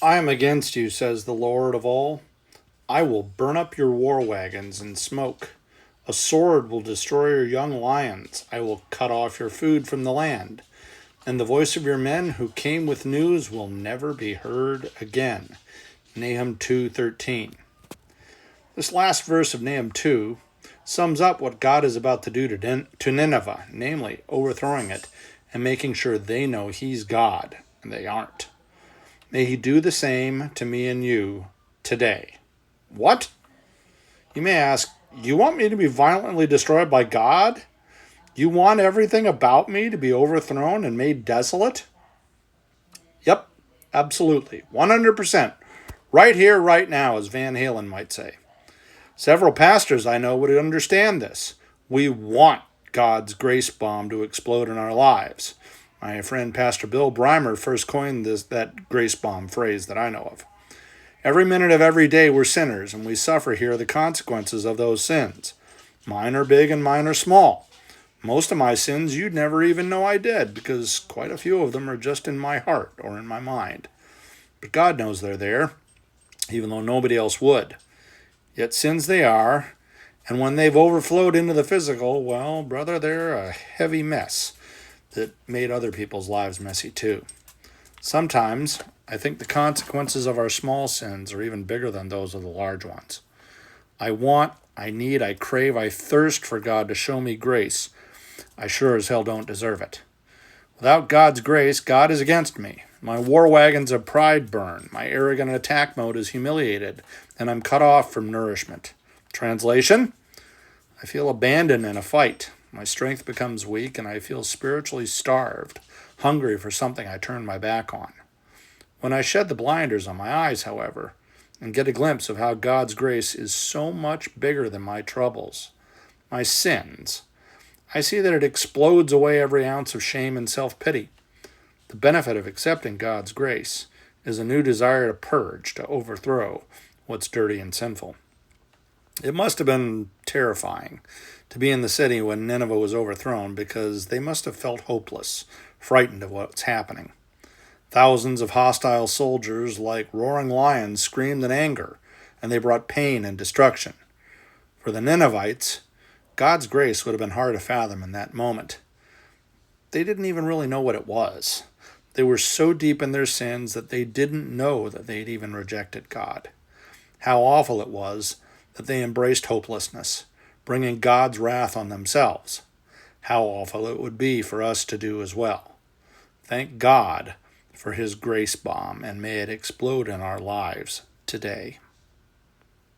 I am against you, says the Lord of all. I will burn up your war wagons in smoke. A sword will destroy your young lions. I will cut off your food from the land. And the voice of your men who came with news will never be heard again. Nahum 2:13. This last verse of Nahum 2 sums up what God is about to do to Nineveh, namely overthrowing it and making sure they know he's God and they aren't. May he do the same to me and you today. What? You may ask, you want me to be violently destroyed by God? You want everything about me to be overthrown and made desolate? Yep, absolutely. 100%. Right here, right now, as Van Halen might say. Several pastors I know would understand this. We want God's grace bomb to explode in our lives. My friend Pastor Bill Breimer first coined that grace bomb phrase that I know of. Every minute of every day we're sinners, and we suffer here the consequences of those sins. Mine are big and mine are small. Most of my sins you'd never even know I did, because quite a few of them are just in my heart or in my mind. But God knows they're there, even though nobody else would. Yet sins they are, and when they've overflowed into the physical, well, brother, they're a heavy mess that made other people's lives messy too. Sometimes I think the consequences of our small sins are even bigger than those of the large ones. I want, I need, I crave, I thirst for God to show me grace. I sure as hell don't deserve it. Without God's grace, God is against me. My war wagons of pride burn. My arrogant attack mode is humiliated, and I'm cut off from nourishment. Translation? I feel abandoned in a fight. My strength becomes weak, and I feel spiritually starved, hungry for something I turn my back on. When I shed the blinders on my eyes, however, and get a glimpse of how God's grace is so much bigger than my troubles, my sins, I see that it explodes away every ounce of shame and self-pity. The benefit of accepting God's grace is a new desire to purge, to overthrow what's dirty and sinful. It must have been terrifying to be in the city when Nineveh was overthrown, because they must have felt hopeless, frightened of what's happening. Thousands of hostile soldiers, like roaring lions, screamed in anger, and they brought pain and destruction. For the Ninevites, God's grace would have been hard to fathom in that moment. They didn't even really know what it was. They were so deep in their sins that they didn't know that they'd even rejected God. How awful it was that they embraced hopelessness, bringing God's wrath on themselves. How awful it would be for us to do as well. Thank God for his grace bomb, and may it explode in our lives today.